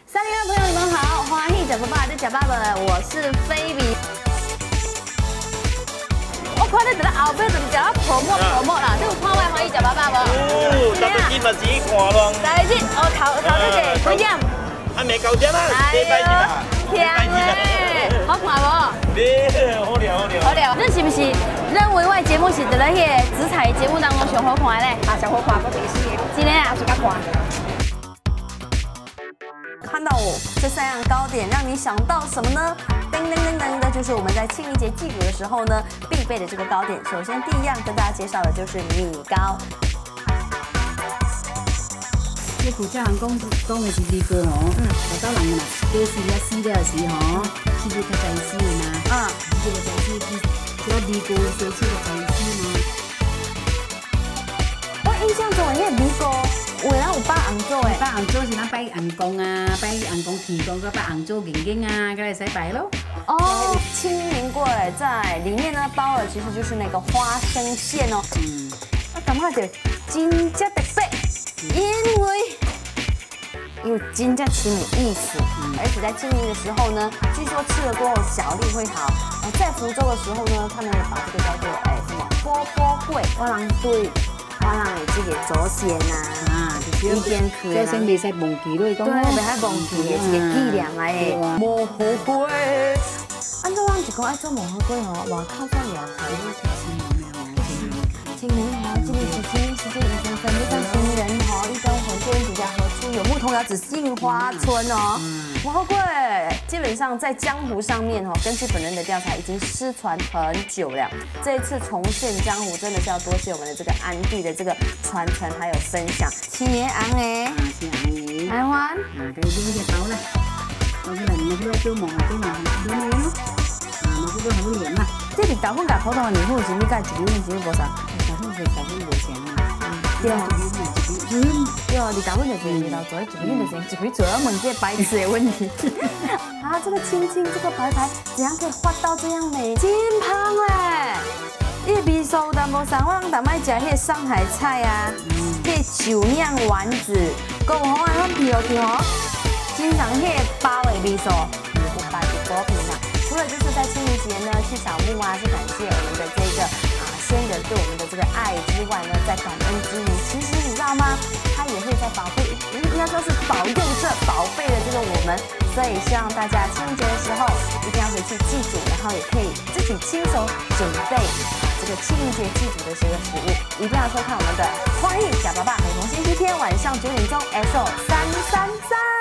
302朋友，你们好，欢迎假爸爸的假爸爸，我是菲比。我看你在后背就是叫我promote啦，你有看我欢迎假爸爸无？哦，第一集嘛自己看咯。第一集，头这个几点？还未9点啊，礼拜日啊，天嘞，好看无？好聊。好聊，你是不是认为我的节目是在迄个紫彩节目当中上好看的嘞？啊，上好看，我第一次，真的啊，我最较看。看到我这3样糕点，让你想到什么呢？噔噔噔噔的，就是我们在清明节祭祖的时候呢必备的这个糕点。首先第一样跟大家介绍的就是米糕。你古家人讲的是米糕吼，老早人啦，过时了死了时吼，其实较在死的嘛，这个在死，这个米糕烧出个在死嘛。我印象中的那个米糕。有人有摆红枣的，摆红枣是咱摆红公啊，摆红公天公，佮摆红枣圆圆啊，佮来使摆咯。哦，清明粿在里面呢包的其实就是那个花生馅哦。我感觉就真正特别，因为有真正清明意思，而且在清明的时候呢，据说吃了过后脚力会好。在福州的时候呢，他们也把这个叫做什么波波粿，我人对。我人的这个祖先啊，以前去的，祖先袂使忘记咯，讲对，袂使忘记的一个纪念来的毛好粿。按照人就讲爱做毛好粿吼，外口做料才会清明吼，今年是清明时节宜生分，就像行人吼，一灯红线比较合出，有牧童遥指杏花村哦。毛好粿基本上在江湖上面吼，根据本人的调查，已经失传很久了。这一次重现江湖，真的是要多谢我们的这个安弟的这个传承还有分享。青叶红的，是红的，台湾，可以用这包啦，包起来你们做毛做毛做咩咯？毛这个好黏嘛。这是豆粉甲普通的面粉是你甲一米是无啥？豆粉无相啊。对啊，对啊，你豆粉就是味道做，一米就行，一米做要问这白痴的问题。啊，这个青青，这个白白，怎样可以画到这样美？金胖嘞！伊个味素淡薄上，我人淡爱食迄个上海菜啊，迄个酒酿丸子，搁有好安皮落去吼，经常迄个包的味素，有白就果皮啦。除了就是在清明节呢去扫墓啊，去感谢我们的这个先人对我们的这个爱之外呢，在感恩之余，其实你知道吗？他也会在保护，应该说是保佑着、宝贝的这个我们。所以希望大家清明节的时候一定要回去祭祖，然后也可以自己亲手准备这个清明节祭祖的这个食物。一定要收看我们的《欢迎假爸爸》，每逢星期天晚上9点钟 ，SO333。